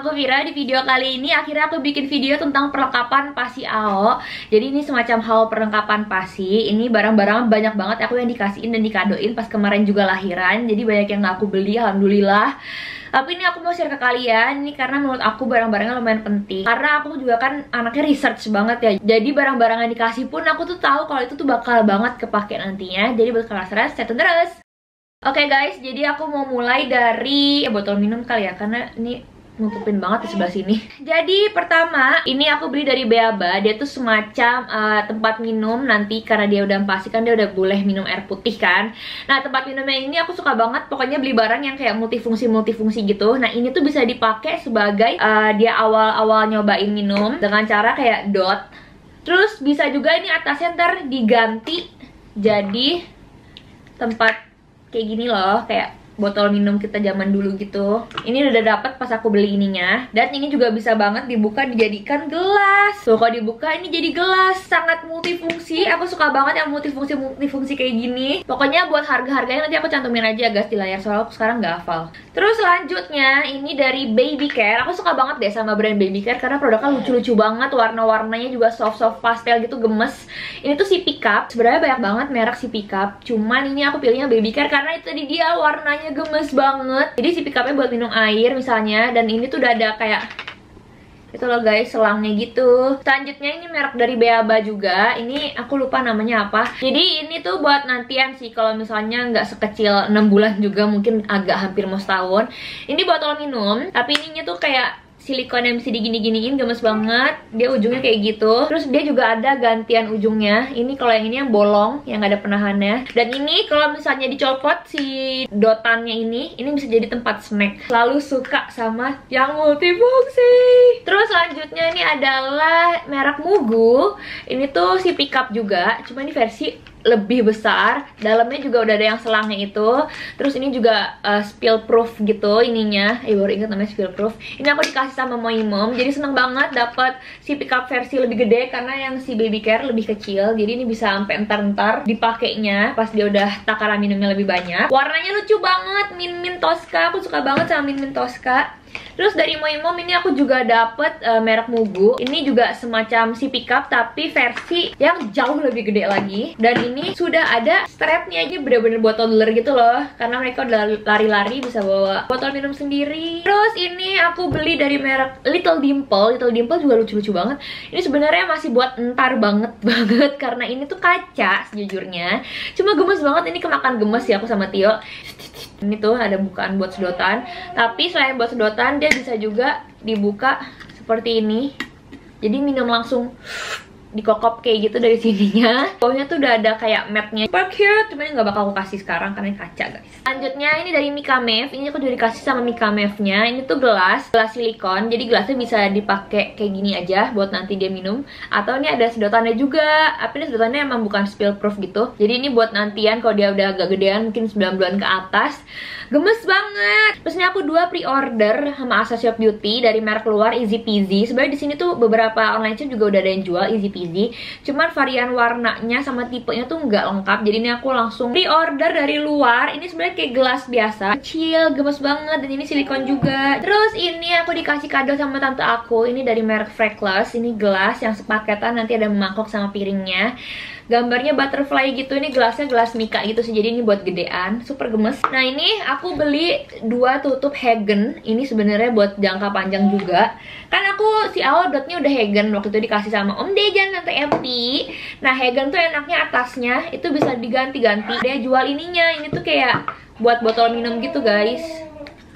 aku Vira. Di video kali ini akhirnya aku bikin video tentang perlengkapan Pasi AO. Jadi ini semacam haul perlengkapan Pasi. Ini barang-barang banyak banget aku yang dikasihin dan dikadoin pas kemarin juga lahiran. Jadi banyak yang gak aku beli, alhamdulillah. Tapi ini aku mau share ke kalian ini karena menurut aku barang-barangnya lumayan penting. Karena aku juga kan anaknya research banget ya. Jadi barang-barang yang dikasih pun aku tuh tahu kalau itu tuh bakal banget kepake nantinya. Jadi buat kalian stress, stay tune terus. Oke guys, jadi aku mau mulai dari botol minum kali ya, karena ini nutupin banget di sebelah sini. Jadi pertama, ini aku beli dari Beaba. Dia tuh semacam tempat minum nanti karena dia udah pasti kan dia udah boleh minum air putih kan. Nah tempat minumnya ini aku suka banget. Pokoknya beli barang yang kayak multifungsi gitu. Nah ini tuh bisa dipakai sebagai dia awal-awal nyobain minum dengan cara kayak dot. Terus bisa juga ini atasnya ntar diganti jadi tempat kayak gini loh, kayak botol minum kita zaman dulu gitu. Ini udah dapet pas aku beli ininya. Dan ini juga bisa banget dibuka dijadikan gelas. Tuh kalau dibuka ini jadi gelas. Sangat multifungsi. Aku suka banget yang multifungsi kayak gini. Pokoknya buat harga-harganya nanti aku cantumin aja guys di layar, soalnya aku sekarang nggak hafal. Terus selanjutnya ini dari Baby Care. Aku suka banget deh sama brand Baby Care karena produknya lucu-lucu banget. Warna-warnanya juga soft-soft pastel gitu, gemes. Ini tuh si Pickup. Sebenarnya banyak banget merek si Pickup. Cuman ini aku pilihnya Baby Care karena itu tadi dia warnanya gemes banget. Jadi si pickupnya buat minum air misalnya. Dan ini tuh udah ada kayak itu loh guys, selangnya gitu. Selanjutnya ini merek dari Beaba juga. Ini aku lupa namanya apa. Jadi ini tuh buat nantian sih, kalau misalnya nggak sekecil 6 bulan juga, mungkin agak hampir mau setahun. Ini botol minum, tapi ininya tuh kayak silikon yang bisa digini-giniin, gemes banget. Dia ujungnya kayak gitu. Terus dia juga ada gantian ujungnya. Ini kalau yang ini yang bolong, yang nggak ada penahannya. Dan ini kalau misalnya dicopot si dotannya ini bisa jadi tempat snack. Selalu suka sama yang multifungsi. Terus selanjutnya ini adalah merek Mugu. Ini tuh si Pickup juga, cuma ini versi lebih besar. Dalamnya juga udah ada yang selangnya itu. Terus ini juga spill proof gitu ininya. Baru ingat namanya spill proof. Ini aku dikasih sama Moimom. Jadi seneng banget dapat si Pickup versi lebih gede karena yang si Baby Care lebih kecil. Jadi ini bisa sampai entar-entar dipakainya pas dia udah takaran minumnya lebih banyak. Warnanya lucu banget, Min Tosca. Aku suka banget sama Min Tosca. Terus dari Moimom ini aku juga dapet merek Mugu. Ini juga semacam si Pickup tapi versi yang jauh lebih gede lagi. Dan ini sudah ada strapnya aja, bener-bener buat toddler gitu loh. Karena mereka udah lari-lari bisa bawa botol minum sendiri. Terus ini aku beli dari merek Little Dimple. Little Dimple juga lucu-lucu banget. Ini sebenarnya masih buat entar banget karena ini tuh kaca sejujurnya. Cuma gemes banget, ini kemakan gemes ya aku sama Tio. Ini tuh ada bukaan buat sedotan. Tapi selain buat sedotan dia bisa juga dibuka seperti ini. Jadi minum langsung dikokop kayak gitu dari sininya. Bawahnya tuh udah ada kayak matnya. Super cute, cuman nggak bakal aku kasih sekarang karena ini kaca guys. Selanjutnya ini dari Mikamev. Ini aku juga dikasih sama Mikamevnya. Ini tuh gelas silikon. Jadi gelasnya bisa dipakai kayak gini aja buat nanti dia minum. Atau ini ada sedotannya juga. Tapi ini sedotannya emang bukan spill proof gitu. Jadi ini buat nantian kalau dia udah agak gedean, mungkin 9 bulan ke atas. Gemes banget. Terus ini aku 2 pre-order sama Asa Shop Beauty dari merek luar, Easy Peasy. Sebenarnya di sini tuh beberapa online shop juga udah ada yang jual Easy Peasy. Cuman varian warnanya sama tipenya tuh nggak lengkap. Jadi ini aku langsung pre-order dari luar. Ini sebenarnya kayak gelas biasa, kecil, gemes banget. Dan ini silikon juga. Terus ini aku dikasih kado sama tante aku. Ini dari merek Freckles. Ini gelas yang sepaketan, nanti ada mangkok sama piringnya. Gambarnya butterfly gitu. Ini gelasnya gelas Mika gitu sih. Jadi ini buat gedean, super gemes. Nah ini aku beli 2 tutup Hagen. Ini sebenarnya buat jangka panjang juga. Kan aku si awal dotnya udah Hagen waktu itu dikasih sama Om Dejan, Tante Empty. Nah Hagen tuh enaknya atasnya itu bisa diganti-ganti. Dia jual ininya. Ini tuh kayak buat botol minum gitu guys.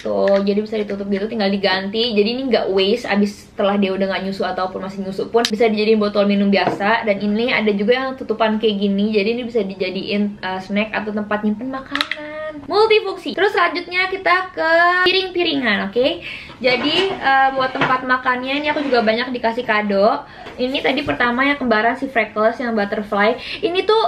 Tuh, jadi bisa ditutup gitu, tinggal diganti. Jadi ini nggak waste, abis setelah dia udah nggak nyusu ataupun masih nyusu pun bisa dijadiin botol minum biasa. Dan ini ada juga yang tutupan kayak gini, jadi ini bisa dijadiin snack atau tempat nyimpen makanan. Multifungsi. Terus selanjutnya kita ke piring-piringan, oke? Jadi buat tempat makannya ini aku juga banyak dikasih kado. Ini tadi pertama yang kembaran si Freckles yang butterfly. Ini tuh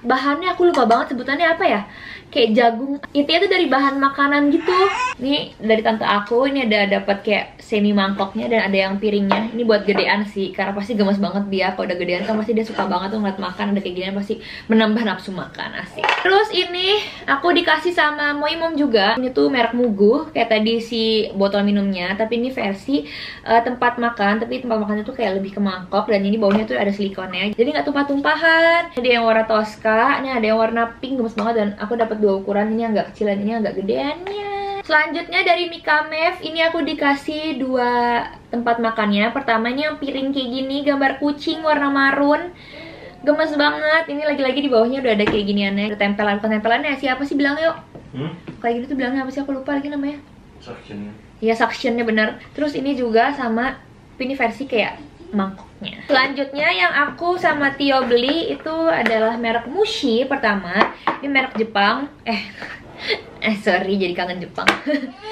bahannya aku lupa banget sebutannya apa ya? Kayak jagung. Intinya tuh dari bahan makanan gitu. Ini dari tante aku, ini ada dapat kayak semi mangkoknya dan ada yang piringnya. Ini buat gedean sih, karena pasti gemes banget dia. Kalau udah gedean kan pasti dia suka banget tuh ngeliat makan ada kayak gini, pasti menambah nafsu makan, asik. Terus ini aku dikasih sama Moimom juga. Ini tuh merek Mugu, kayak tadi si botol minumnya, tapi ini versi tempat makan. Tapi tempat makannya tuh kayak lebih ke mangkok, dan ini baunya tuh ada silikonnya, jadi nggak tumpah-tumpahan. Ada yang warna Tosca, ini ada yang warna pink, gemes banget. Dan aku dapat 2 ukuran, ini agak kecilan, ini agak gedeannya. Selanjutnya dari Mikamev, ini aku dikasih 2 tempat makannya. Pertama ini yang piring kayak gini, gambar kucing warna marun, gemes banget. Ini lagi-lagi di bawahnya udah ada kayak giniannya, ada tempelan. Tempelannya siapa sih bilang yuk? Kayak gitu tuh bilangnya apa sih, aku lupa lagi namanya. Suctionnya. Iya, suctionnya bener. Terus ini juga sama, ini versi kayak mangkoknya. Selanjutnya yang aku sama Tio beli itu adalah merek Mushi. Pertama, ini merek Jepang. Sorry, jadi kangen Jepang.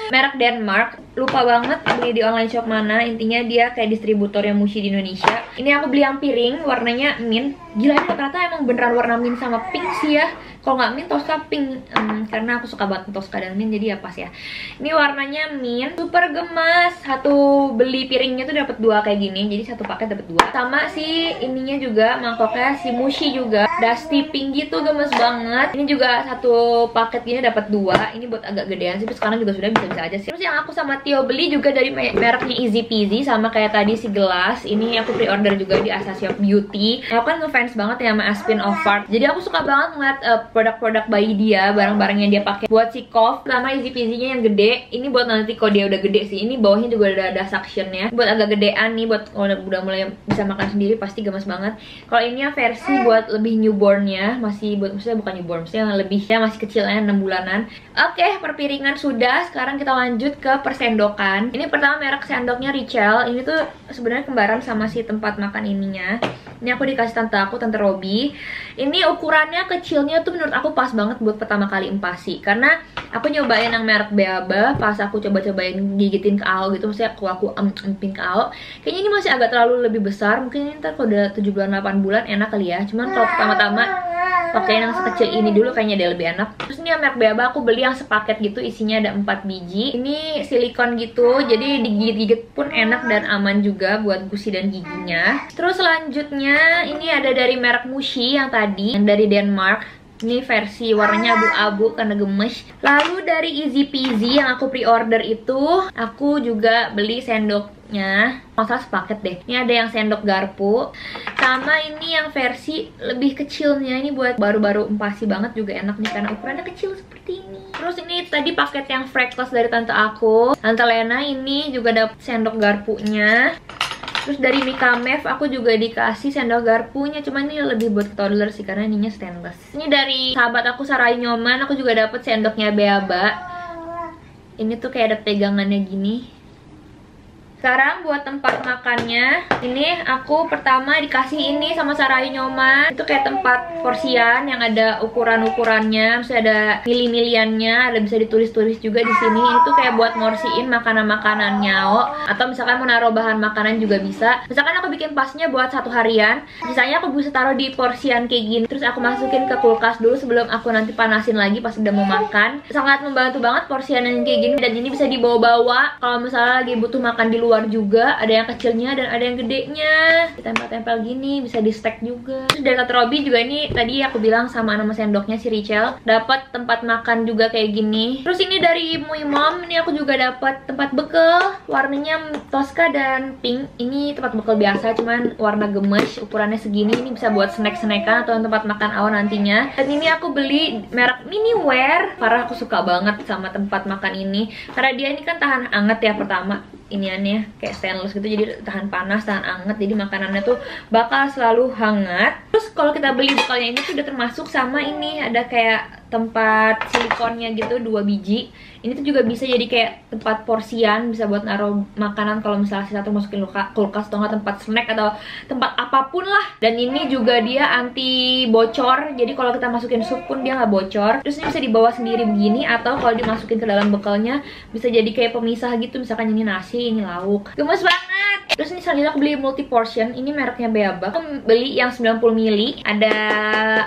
Merek Denmark, lupa banget beli di online shop mana. Intinya dia kayak distributornya Mushi di Indonesia. Ini aku beli yang piring, warnanya mint. Gila, ini ternyata emang beneran warna mint sama pink sih ya. Kalau nggak mint, Tosca pink. Karena aku suka banget Tosca dan mint, jadi ya pas ya. Ini warnanya mint, super gemas. Satu beli piringnya tuh dapat 2 kayak gini, jadi satu paket dapat 2. Sama si ininya juga, mangkoknya si Mushi juga, dusty pink gitu, gemes banget. Ini juga satu paket gini dapat 2. Ini buat agak gedean sih, tapi sekarang juga sudah bisa-bisa aja sih. Terus yang aku sama Tio beli juga dari mereknya Easy Peasy, sama kayak tadi si gelas. Ini aku pre-order juga di Asa Shop Beauty. Aku kan ngefans banget ya sama Aspin of Art, jadi aku suka banget ngeliat produk-produk bayi dia, barang-barang yang dia pakai. Buat si Kof, sama Easy Peasy-nya yang gede. Ini buat nanti kalau dia udah gede sih. Ini bawahnya juga ada suctionnya, buat agak gedean nih, buat kalau udah mulai bisa makan sendiri pasti gemes banget. Kalau ini yang versi buat lebih newbornnya, masih buat, maksudnya bukan newborn, maksudnya yang lebih ya masih kecilnya 6 bulanan. Oke, perpiringan sudah. Sekarang kita lanjut ke persendokan. Ini pertama merek sendoknya Richel. Ini tuh sebenarnya kembaran sama si tempat makan ininya. Ini aku dikasih tante aku, tante Robi. Ini ukurannya kecilnya tuh menurut aku pas banget buat pertama kali empasi. Karena aku nyobain yang merek Beaba, pas aku coba-cobain gigitin ke Ao gitu, maksudnya aku empin ke Ao, kayaknya ini masih agak terlalu lebih besar. Mungkin ini ntar kalau udah 7 bulan 8 bulan enak kali ya. Cuman kalau pertama-tama pakai yang sekecil ini dulu kayaknya dia lebih enak. Terus ini yang merek Beaba aku beli yang sepaket gitu, isinya ada 4 biji. Ini silikon gitu, jadi digigit-gigit pun enak dan aman juga buat gusi dan giginya. Terus selanjutnya ini ada dari merek Mushi yang tadi, yang dari Denmark. Ini versi warnanya abu-abu karena gemes. Lalu dari Easy Peasy yang aku pre-order itu, aku juga beli sendoknya. Masalah sepaket deh. Ini ada yang sendok garpu, sama ini yang versi lebih kecilnya. Ini buat baru-baru empasi banget juga enak nih, karena ukurannya kecil seperti ini. Terus ini tadi paket yang freckles dari tante aku, Tante Lena. Ini juga dapet sendok garpunya. Terus dari Mikamev aku juga dikasih sendok garpunya, cuman ini lebih buat toddler sih karena ininya stainless. Ini dari sahabat aku Sarai Nyoman, aku juga dapet sendoknya Beaba. Ini tuh kayak ada pegangannya gini. Sekarang buat tempat makannya, ini aku pertama dikasih ini sama Sarai Nyoman. Itu kayak tempat porsian yang ada ukuran-ukurannya, misalnya ada mili-miliannya, ada bisa ditulis-tulis juga di sini. Itu kayak buat morsiin makanan-makanannya, atau misalkan mau naruh bahan makanan juga bisa. Misalkan aku bikin pasnya buat 1 harian, sisanya aku bisa taruh di porsian kayak gini. Terus aku masukin ke kulkas dulu sebelum aku nanti panasin lagi pas udah mau makan. Sangat membantu banget porsian yang kayak gini, dan ini bisa dibawa-bawa kalau misalnya lagi butuh makan di luar juga. Ada yang kecilnya dan ada yang gedenya, ditempel-tempel gini, bisa di stack juga. Terus dari Tante Robi juga, ini tadi aku bilang sama nama sendoknya si Richel, dapat tempat makan juga kayak gini. Terus ini dari Moimom, ini aku juga dapat tempat bekal, warnanya Tosca dan pink. Ini tempat bekal biasa, cuman warna gemes, ukurannya segini. Ini bisa buat snack-snackan atau tempat makan awal nantinya. Dan ini aku beli merek Miniware, karena aku suka banget sama tempat makan ini, karena dia ini kan tahan anget ya. Pertama iniannya kayak stainless gitu, jadi tahan panas, tahan anget, jadi makanannya tuh bakal selalu hangat. Terus kalau kita beli bekalnya ini tuh udah termasuk sama ini, ada kayak tempat silikonnya gitu 2 biji. Ini tuh juga bisa jadi kayak tempat porsian, bisa buat naruh makanan kalau misalnya satu masukin kulkas atau nggak tempat snack atau tempat apapun lah. Dan ini juga dia anti bocor, jadi kalau kita masukin sup pun dia nggak bocor. Terus ini bisa dibawa sendiri begini, atau kalau dimasukin ke dalam bekalnya bisa jadi kayak pemisah gitu, misalkan ini nasi, ini lauk. Gemes banget. Terus ini selanjutnya aku beli multi portion. Ini mereknya Beaba. Aku beli yang 90 ml. Ada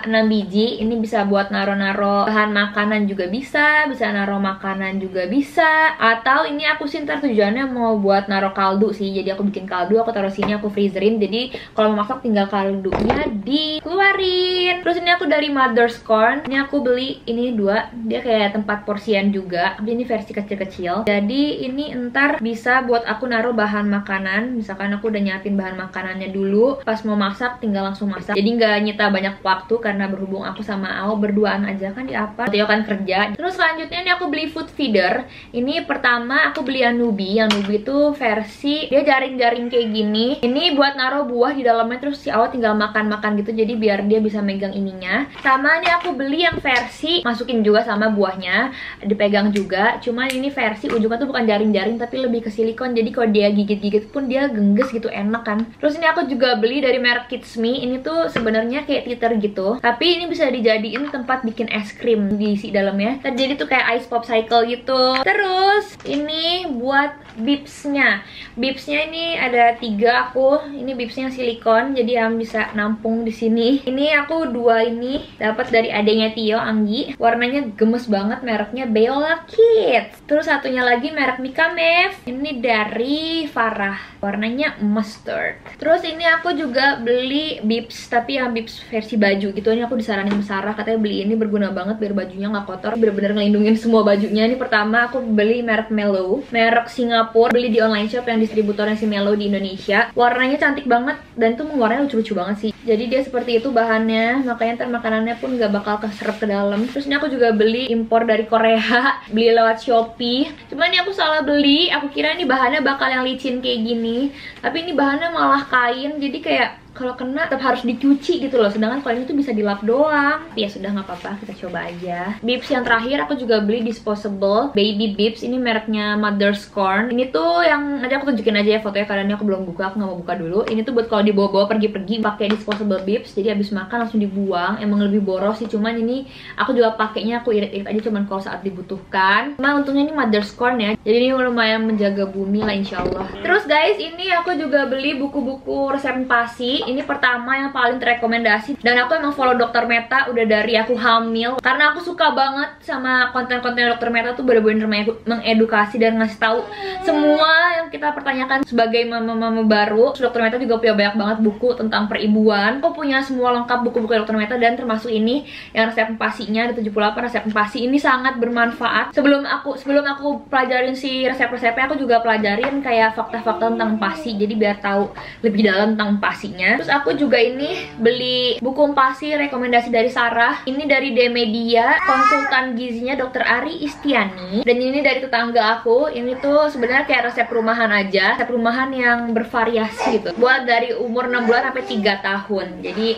6 biji. Ini bisa buat naro-naro bahan makanan juga bisa naro makanan juga bisa. Atau ini aku sih ntar tujuannya mau buat naro kaldu sih. Jadi aku bikin kaldu, aku taruh sini, aku freezerin. Jadi kalau mau masak tinggal kaldunya dikeluarin. Terus ini aku dari Mother's Corn. Ini aku beli ini 2. Dia kayak tempat porsian juga. Ini versi kecil-kecil. Jadi ini ntar bisa buat aku naruh bahan makanan. Misalkan aku udah nyiapin bahan makanannya dulu, pas mau masak tinggal langsung masak. Jadi nggak nyita banyak waktu karena berhubung aku sama Ao berduaan aja kan di apa. Tio kan kerja. Terus selanjutnya ini aku beli food feeder. Ini pertama aku beli yang Nubi. Yang Nubi itu versi dia jaring-jaring kayak gini. Ini buat naruh buah di dalamnya, terus si Ao tinggal makan-makan gitu. Jadi biar dia bisa megang ininya. Sama ini aku beli yang versi masukin juga sama buahnya, dipegang juga. Cuman ini versi ujungnya tuh bukan jaring-jaring tapi lebih ke silikon. Jadi kalau dia gigit-gigit pun dia gengges gitu, enak kan. Terus ini aku juga beli dari merek Kids Me. Ini tuh sebenarnya kayak teeter gitu, tapi ini bisa dijadiin tempat bikin es krim diisi dalamnya. Jadi tuh kayak ice popsicle gitu. Terus ini buat bibsnya. Bibsnya ini ada 3 aku. Ini bibsnya silikon, jadi yang bisa nampung di sini. Ini aku 2 ini dapat dari adenya Tio, Anggi. Warnanya gemes banget, mereknya Beulah Kids. Terus satunya lagi merek Mika Mev. Ini dari Farah, warnanya mustard. Terus ini aku juga beli bibs, tapi yang bibs versi baju gitu. Ini aku disaranin Sarah, katanya beli ini berguna banget biar bajunya nggak kotor, bener-bener ngelindungin semua bajunya. Ini pertama aku beli merek Melo, merek Singapura, beli di online shop yang distributornya si Melo di Indonesia. Warnanya cantik banget dan tuh warnanya lucu-lucu banget sih. Jadi dia seperti itu bahannya, makanya ntar makanannya pun nggak bakal keserap ke dalam. Terus ini aku juga beli impor dari Korea, beli lewat Shopee. Cuman ini aku salah beli, aku kira ini bahannya bakal yang licin kayak gini, tapi ini bahannya malah kain. Jadi kayak kalau kena tetap harus dicuci gitu loh. Sedangkan kalau ini tuh bisa dilap doang. Tapi ya sudah, nggak apa-apa, kita coba aja. Bibs yang terakhir aku juga beli disposable baby bibs. Ini mereknya Mother's Corn. Ini tuh yang nanti aku tunjukin aja ya fotonya, karena ini aku belum buka, aku nggak mau buka dulu. Ini tuh buat kalau dibawa-bawa pergi-pergi pakai disposable bibs. Jadi abis makan langsung dibuang. Emang lebih boros sih, cuman ini aku juga pakainya aku irit-irit aja cuman kalau saat dibutuhkan. Cuma untungnya ini Mother's Corn ya. Jadi ini lumayan menjaga bumi lah insyaallah. Terus guys, ini aku juga beli buku-buku resep pasi. Ini pertama yang paling terrekomendasi, dan aku emang follow Dr. Meta udah dari aku hamil, karena aku suka banget sama konten-konten Dr. Meta tuh bener-bener mengedukasi dan ngasih tahu semua yang kita pertanyakan sebagai mama-mama baru. Dr. Meta juga punya banyak banget buku tentang peribuan. Aku punya semua lengkap buku-buku Dr. Meta, dan termasuk ini yang resep empasinya, ada 78 resep empasi. Ini sangat bermanfaat. Sebelum aku pelajarin si resep-resepnya, aku juga pelajarin kayak fakta-fakta tentang empasi, jadi biar tahu lebih dalam tentang empasinya. Terus aku juga ini beli buku empasi rekomendasi dari Sarah. Ini dari Demedia, konsultan gizinya Dr. Ari Istiani. Dan ini dari tetangga aku. Ini tuh sebenarnya kayak resep rumahan aja, resep rumahan yang bervariasi gitu, buat dari umur 6 bulan sampai 3 tahun. Jadi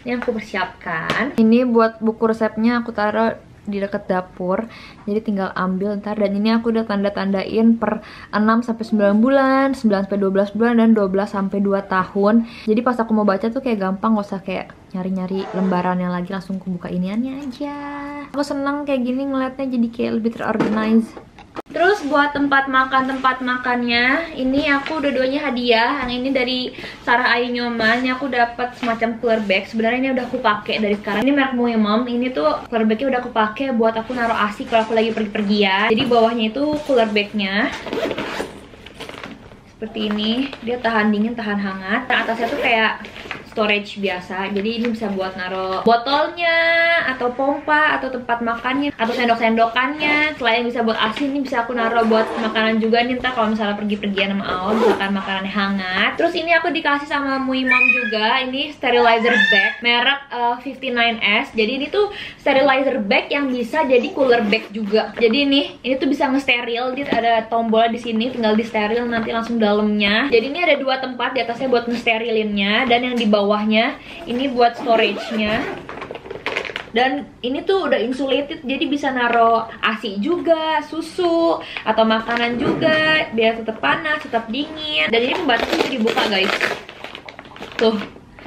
ini aku persiapkan. Ini buat buku resepnya aku taruh di dekat dapur, jadi tinggal ambil ntar. Dan ini aku udah tanda-tandain per 6 sampai 9 bulan, 9 sampai 12 bulan, dan 12 sampai 2 tahun. Jadi pas aku mau baca tuh kayak gampang, gak usah kayak nyari-nyari lembarannya lagi, langsung aku buka iniannya aja. Aku seneng kayak gini ngeliatnya, jadi kayak lebih terorganize. Terus buat tempat makannya, ini aku udah duanya hadiah. Yang ini dari Sarah Ayu Nyoman. Ini aku dapat semacam cooler bag. Sebenarnya ini udah aku pakai dari sekarang. Ini merek Mui Mom. Ini tuh cooler bagnya udah aku pakai buat aku naruh ASI kalau aku lagi pergi-pergian. Jadi bawahnya itu cooler bagnya seperti ini. Dia tahan dingin, tahan hangat. Nah, atasnya tuh kayak storage biasa, jadi ini bisa buat naruh botolnya, atau pompa, atau tempat makannya, atau sendok-sendokannya. Selain bisa buat asin, ini bisa aku naruh buat makanan juga nih, entah kalau misalnya pergi-pergian sama Aom, misalkan makanannya hangat. Terus ini aku dikasih sama Mui Mom juga, ini sterilizer bag merek 59S. Jadi ini tuh sterilizer bag yang bisa jadi cooler bag juga. Jadi ini tuh bisa ngesteril, dia ada tombol di sini, tinggal di steril nanti langsung dalamnya. Jadi ini ada 2 tempat, di atasnya buat ngesterilinnya, dan yang di bawahnya ini buat storage-nya. Dan ini tuh udah insulated, jadi bisa naro ASI juga, susu, atau makanan juga, biar tetap panas, tetap dingin. Dan ini pembatasnya bisa dibuka guys. Tuh,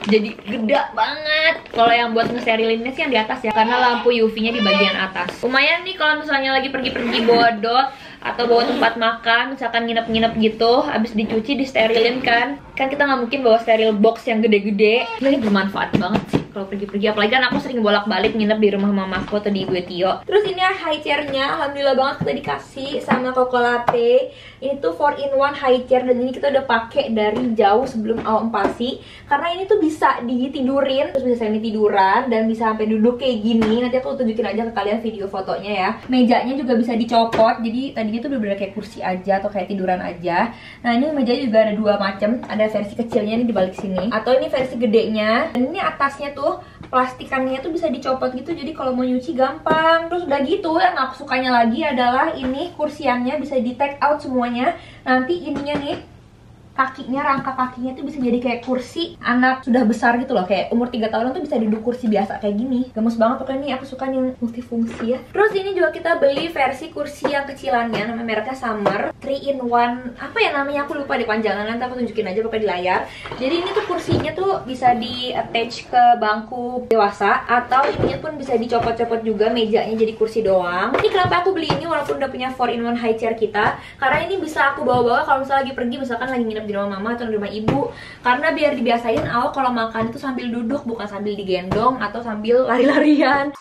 jadi gede banget. Kalau yang buat ngesterilinnya sih yang di atas ya, karena lampu UV-nya di bagian atas. Lumayan nih kalau misalnya lagi pergi-pergi bawa dot, atau bawa tempat makan, misalkan nginep-nginep gitu, habis dicuci, disterilin kan kita nggak mungkin bawa steril box yang gede-gede. Ini bermanfaat banget sih kalau pergi-pergi, apalagi kan aku sering bolak-balik nginep di rumah mamaku atau di gue Tio. Terus ini high chairnya, alhamdulillah banget kita dikasih sama Coco Latte. Ini tuh 4-in-1 high chair, dan ini kita udah pakai dari jauh sebelum awal empasi, karena ini tuh bisa ditidurin, terus bisa semi tiduran dan bisa sampai duduk kayak gini. Nanti aku tunjukin aja ke kalian video fotonya ya. Mejanya juga bisa dicopot, jadi tadinya tuh bener-bener kayak kursi aja atau kayak tiduran aja. Nah ini mejanya juga ada dua macam, ada versi kecilnya ini di balik sini, atau ini versi gedenya. Dan ini atasnya tuh plastikannya tuh bisa dicopot gitu, jadi kalau mau nyuci gampang. Terus udah gitu, yang aku sukanya lagi adalah ini kursiannya bisa di take out semuanya. Nanti ininya nih, kakinya, rangka kakinya tuh bisa jadi kayak kursi anak sudah besar gitu loh, kayak umur 3 tahunan tuh bisa duduk kursi biasa kayak gini. Gemes banget pokoknya, ini aku suka yang multifungsi ya. Terus ini juga kita beli versi kursi yang kecilannya, namanya mereknya Summer 3-in-1, apa ya namanya aku lupa di panjangan, nanti aku tunjukin aja pokoknya di layar. Jadi ini tuh kursinya tuh bisa di attach ke bangku dewasa, atau ininya pun bisa dicopot-copot juga, mejanya jadi kursi doang. Ini kenapa aku beli ini walaupun udah punya 4-in-1 high chair kita, karena ini bisa aku bawa-bawa kalau misalnya lagi pergi, misalkan lagi nginep di rumah mama atau di rumah ibu, karena biar dibiasain awal kalau makan itu sambil duduk, bukan sambil digendong atau sambil lari-larian.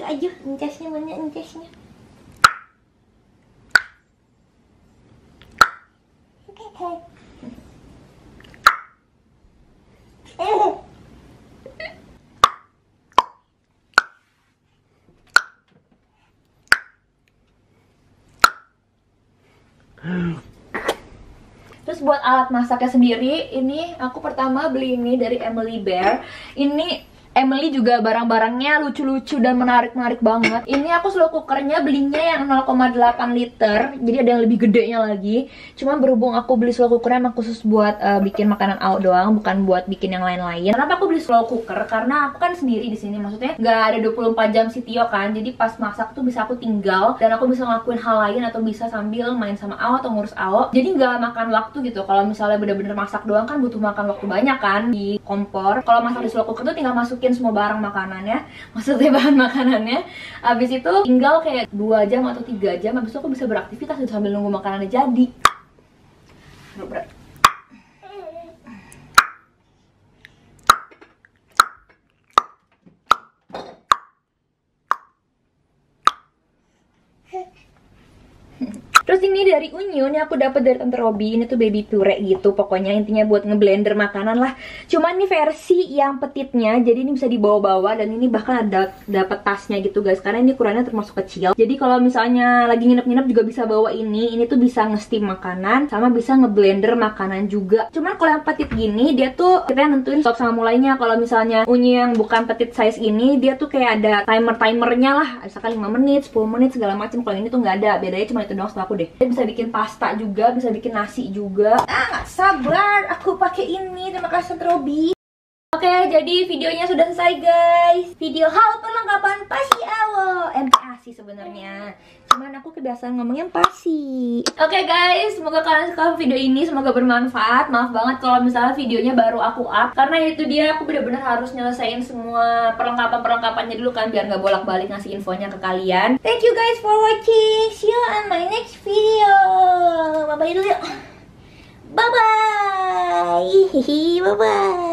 Aju, encasnya mana encasnya? Terus buat alat masaknya sendiri, ini aku pertama beli ini dari Emily Bear. Ini Emily juga barang-barangnya lucu-lucu dan menarik-menarik banget. Ini aku slow cookernya belinya yang 0,8 liter, jadi ada yang lebih gedenya lagi. Cuman berhubung aku beli slow cookernya emang khusus buat bikin makanan out doang, bukan buat bikin yang lain-lain. Kenapa aku beli slow cooker? Karena aku kan sendiri di sini, maksudnya nggak ada 24 jam si Tio kan. Jadi pas masak tuh bisa aku tinggal dan aku bisa ngelakuin hal lain atau bisa sambil main sama Ao atau ngurus Ao. Jadi nggak makan waktu gitu. Kalau misalnya bener-bener masak doang kan butuh makan waktu banyak kan di kompor. Kalau masak di slow cooker tuh tinggal masukin semua barang makanannya, maksudnya bahan makanannya. Habis itu tinggal kayak 2 jam atau 3 jam, habis itu aku bisa beraktivitas sambil nunggu makanannya jadi. Terus ini dari Unyu, ini aku dapat dari Tante Robby. Ini tuh baby puree gitu, pokoknya intinya buat ngeblender makanan lah. Cuman ini versi yang petitnya, jadi ini bisa dibawa-bawa dan ini bahkan ada dapat tasnya gitu guys. Karena ini ukurannya termasuk kecil. Jadi kalau misalnya lagi nginep-nginep juga bisa bawa ini. Ini tuh bisa nge-steam makanan sama bisa ngeblender makanan juga. Cuman kalau yang petit gini, dia tuh kita nentuin stop sama mulainya. Kalau misalnya Unyu yang bukan petit size ini, dia tuh kayak ada timernya lah. Misalkan 5 menit, 10 menit segala macam. Kalau ini tuh nggak ada. Bedanya cuma itu doang setelah aku deh. Dia bisa bikin pasta juga, bisa bikin nasi juga. Nggak sabar aku pakai ini. Terima kasih Tante Robby. Oke, jadi videonya sudah selesai guys. Video haul perlengkapan pasi Awo, MPASI sebenarnya. Cuman aku kebiasaan ngomongnya pasi. Oke guys, semoga kalian suka video ini, semoga bermanfaat. Maaf banget kalau misalnya videonya baru aku up, karena itu dia aku benar-benar harus nyelesain semua perlengkapan-perlengkapannya dulu kan, biar nggak bolak-balik ngasih infonya ke kalian. Thank you guys for watching. See you on my next video. Bye bye dulu yuk. Bye bye. Bye bye.